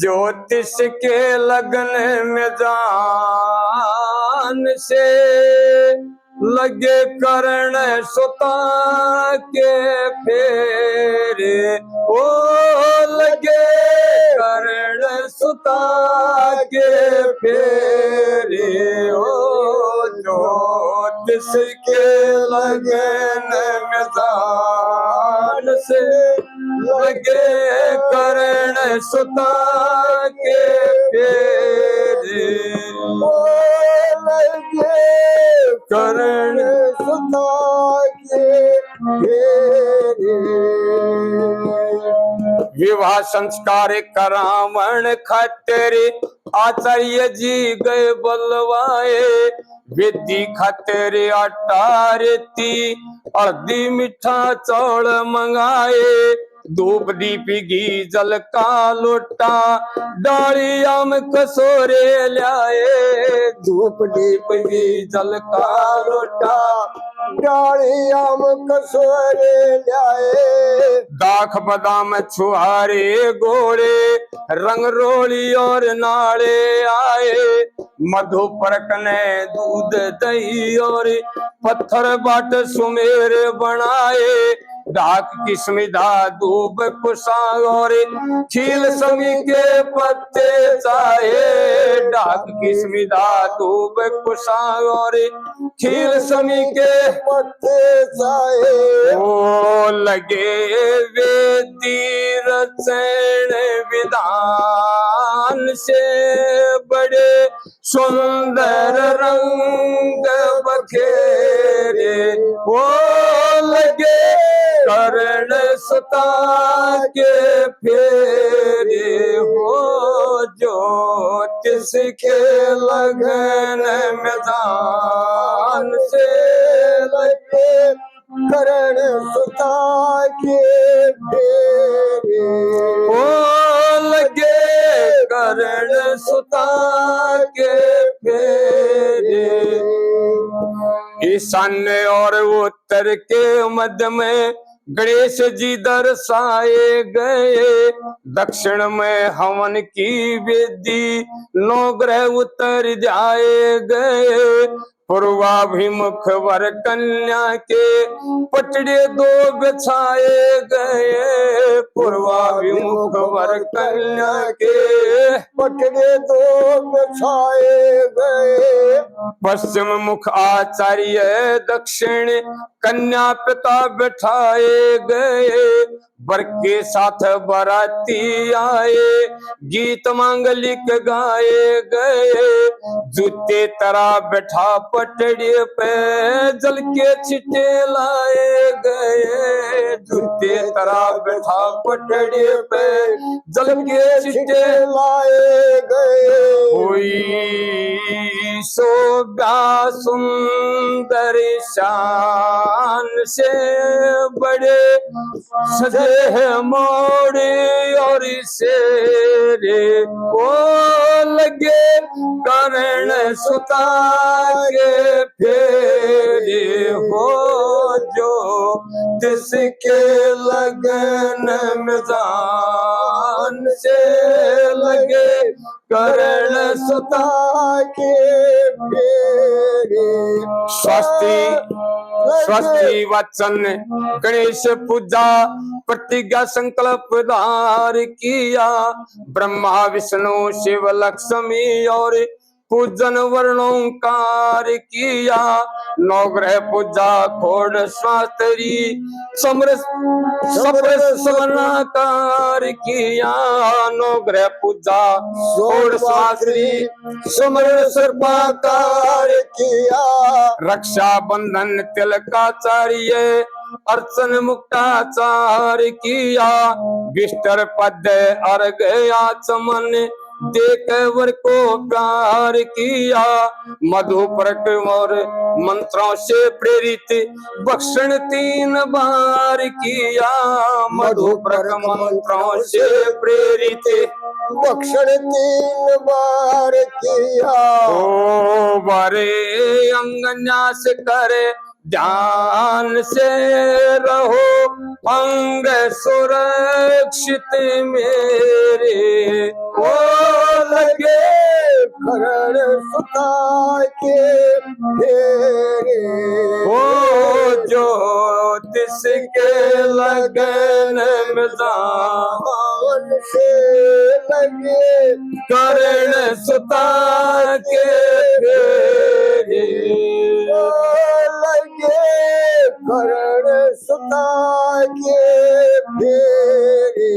ज्योतिष के लगन में जान से लगे करण सुता के फेरे, ओ लगे करण सुता के फेरे, ओ ज्योतिष के लगन में जान से लगे करण सुता के फेरे, लगे करण सुता के फेरे। विवाह संस्कार करावण खातिर आचार्य जी गए बलवाए, विधि खातिर आटा रेती हल्दी मीठा चौल मंगाए, धूप दीप घी जल का लोटा डाली आम कसोरे लाए, धूप दीप घी जल का लोटा डाली आम कसोरे लाए, दाख बादाम छुहारे गोले रंग रोली और नाले आए, मधु परकने दूध दही और पत्थर बाट सुमेर बनाए, डाक की स्मिधा धूप कुशा और खील समी के पत्ते चाहे, डाक की स्मिधा धूप कुशा और खील समी के पत्ते चाहे, ओ लगे वेदी रचन विधान से बड़े सुंदर रंग बखेरे, ओ लगे करण सुता के फेरे, हो ज्योतिष के लगन में जान से लगे करण सुता के फेरे, हो लगे करण सुता के फेरे। ईशान्य और उत्तर के मध्य में गणेश जी दर्शाए गए, दक्षिण में हवन की वेदी नौ ग्रह उत्तर जाए गए, पूर्वाभिमुख वर कन्या के पटड़े दो बिछाए गए, पूर्वाभिमुख वर कन्या के पटड़े दो बिछाए गए, पश्चिम मुख आचार्य दक्षिण कन्या पिता बिठाए गए, वर के साथ बराती आए गीत मांगलिक गाए गए, जूते तरा बैठा पटड़ी पे जल के छिटे लाए गए, जूते तरा बैठा पटड़ी पे जल के छिटे लाए गए, कोई शोभा सुंदर शान से बड़े सजे है मोड़े और शेरे, ओ लगे करण सुता के फेरे, हो जो जिसके लगन में जान से लगे करण सुता के फेरे। स्वस्ति वचन गणेश पूजा प्रतिज्ञा संकल्प धार किया, ब्रह्मा विष्णु शिव लक्ष्मी और पूजन वर्णोंकार किया, नवग्रह पूजा खोड़ शास्त्री समरस सवनाकार किया, नवग्रह पूजा खोड़ शास्त्री समरस सर्पाकार किया, रक्षा बंधन तिलकाचार्य अर्चन मुक्ताचार किया, विष्टर पद अर्घ आचमन देख वर को प्यार किया, मधुपर्क और मंत्रों से प्रेरित भक्षण 3 बार किया, मधुपर्क मंत्रों से प्रेरित भक्षण 3 बार किया, ओ बारे अंगन्यास करे ध्यान से रहो अंग सुरक्षित मेरे, ओ लगे करण सुता के फेरे ओ ज्योतिष के लगन में मान से लगे करण सुता के फेरे लगे करण सुता के फेरे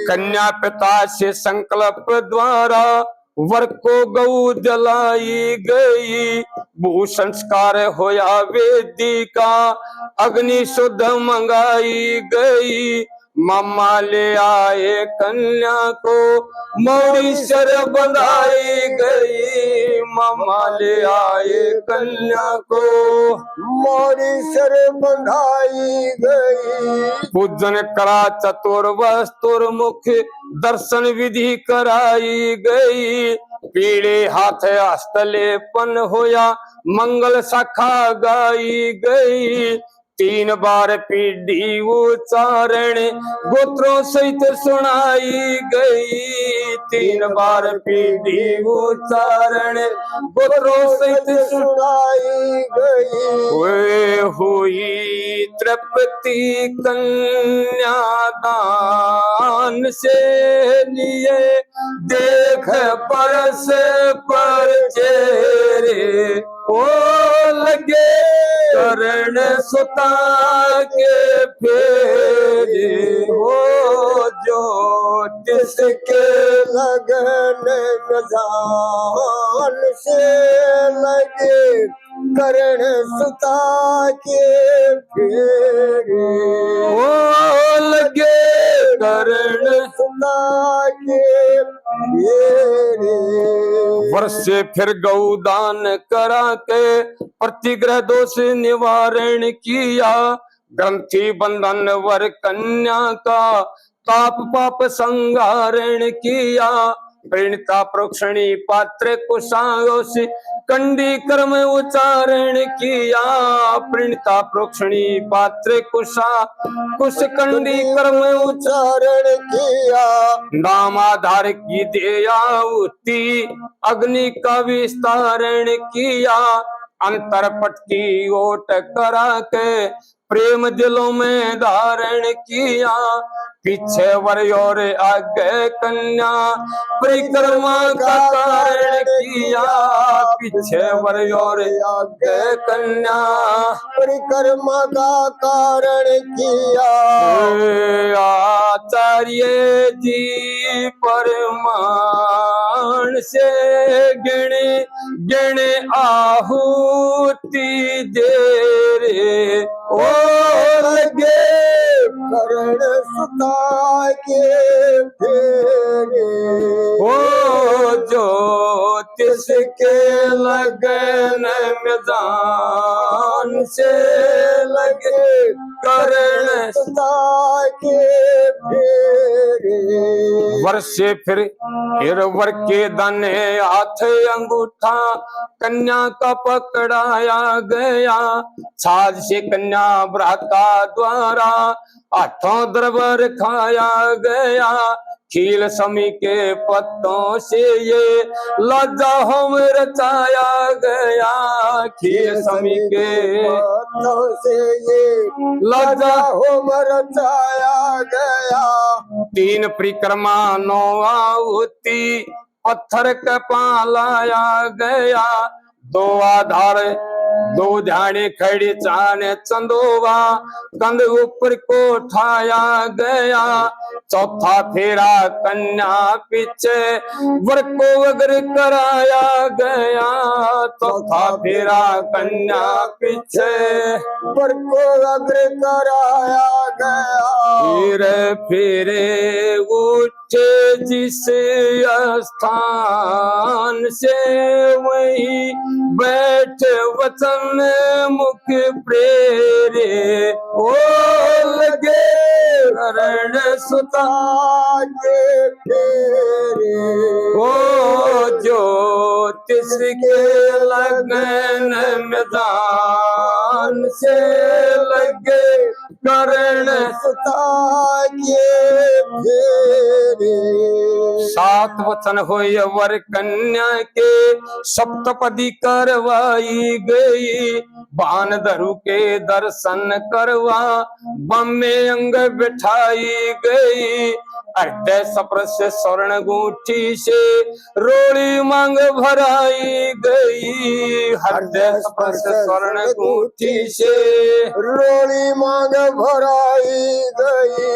कन्या पिता से संकल्प द्वारा वर को गौ जलाई गई भू संस्कार होया वेदिका अग्नि शुद्ध मंगाई गई मामा ले आए कन्या को मौरी सर बंधाई गई मामा ले आए कन्या को मोरी सर बंधाई गई पूजन करा चतुर्वस्तुर्मुख दर्शन विधि कराई गई पीड़े हाथ हस्तलेपन होया मंगल शाखा गाई गई 3 बार पीढ़ी उच्चारण गोत्रों सहित सुनाई गई 3 बार पीढ़ी उच्चारण गोत्रों सहित सुनाई गई हुई तृप्ति कन्यादान से लिए देख परस पर चेहरे ओ लगे करण सुता के फेरे हो ज्योतिष के लगन जान से लगे करण सुता के फेरे ओ लगे करण सुता के फेरे वर्ष से फिर गौदान करा के प्रतिग्रह दोष निवारण किया ग्रंथि बंधन वर कन्या का ताप पाप संहारण किया प्रणता प्रोक्षणी पात्र कुशाओस कंडी कर्म उच्चारण किया प्रणता प्रोक्षणी पात्र कुशा कुश कंडी कर्म उच्चारण किया नाम आधार की देयावती अग्नि का विस्तारण किया अंतरपट की ओट करा के प्रेम दिलों में धारण किया पीछे वर और आगे कन्या परिक्रमा का कारण किया पीछे वर और आगे कन्या परिक्रमा का कारण किया आचार्य जी परमाण से गिणे गिणे आहुति दे रे ओ लगे करण सुता के फेरे ओ ज्योतिष के लगन में दान से लगे करण सुता के फेरे वर्ष से फिर वर के दाने हाथ अंगूठा कन्या का पकड़ाया गया छाज से कन्या भ्राता द्वारा 8 द्रवर खाया गया खील समी के पत्तों से ये लज्जा होम रचाया गया खील समी के पत्तों से ये लज्जा होम रचाया गया 3 परिक्रमा 9 आहुति पत्थर कपा लाया गया 2 आधार 2 ध्याने खड़ी चाने चंदोवा कंध ऊपर को उठाया गया चौथा फेरा कन्या पीछे वर को अगर कराया गया चौथा फेरा कन्या पीछे वर को अगर कराया गया फिरे उठे जिस स्थान से वही बैठ वचन मुख प्रेरे ओ लगे करण सुता के फेरे ओ ज्योतिष के लगन में दान से लगे करण सुता के फेरे। सात वचन होय वर कन्या के सप्तपदी करवाई गई। बान धरु के दर्शन करवा बम्मे अंग बिठाई गई। हृदय सप्रश स्वर्ण अंगूठी से रोड़ी मांग भराई गई। हृदय सप्रश स्वर्ण अंगूठी से रोड़ी मांग भराई गई।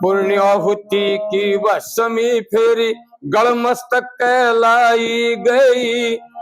पुण्याहुति की वसमी फेरी गल मस्तक कहलाई गई।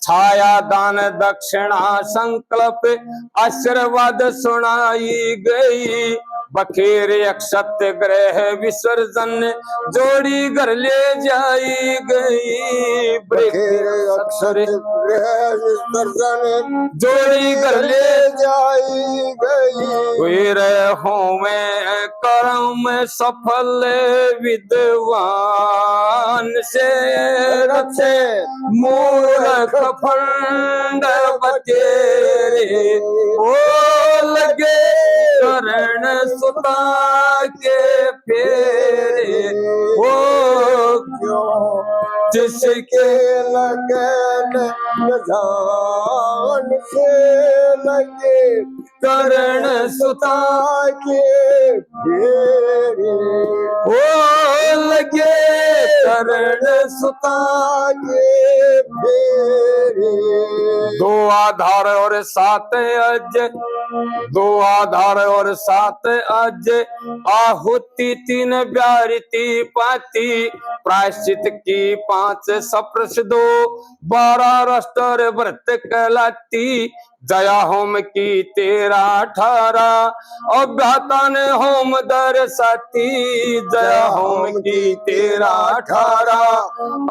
छाया दान दक्षिणा संकल्प आशीर्वाद सुनाई गई। बखेर अक्षत ग्रह विसर्जन जोड़ी घर ले जाई गई। बखेर अक्षर गृह विसर्जन जोड़ी घर ले जाई गई। हुई रहो में कर्म सफल विद्वान से रचे मूर्ख फंड बतेरे। ओ लगे करण सुता के फेरे। ओ जिसके लगन जान से लगे करण सुता के फेरे। ओ लगे करण सुता के फेरे। दो आधार और सात अज, दो आधार और सात अज आहुति तीन ब्यारिति पाती। प्रायश्चित की पांच सप्रश दो 12 रष्टर व्रत कहलाती। जया होम की 13 18 अभ्याता ने होम दर्शाती। जया होम की 13 18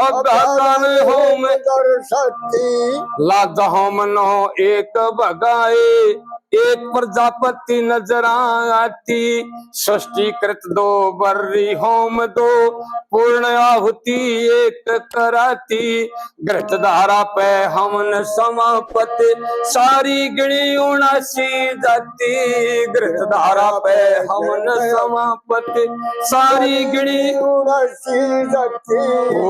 अभ्याता ने होम दर्शाती। लाज होम नो एक भगाए एक प्रजापति नजर आती। सृष्टिकृत 2 बर्री होम 2 पूर्ण आहुति एक कराती। घृत धारा पे हमन समापति सारी गिणी 79 जाती। घृत धारा पे हमन समापति सारी गिणी 79 जाती। ओ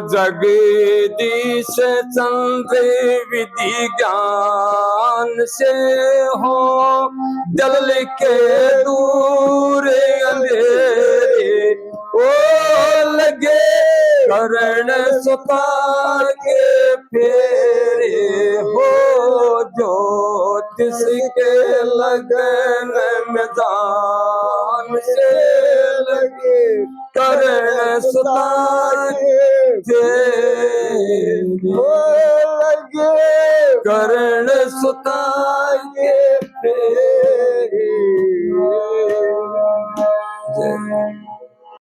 जगदीश चंद्र विधि ज्ञान से हो जल के दूर अंधेरे। ओ लगे करण सुता के फेरे। हो ज्योतिष के लगन में दान से लगे करण सुता के फेरे। लगे करण सुता के फेरे।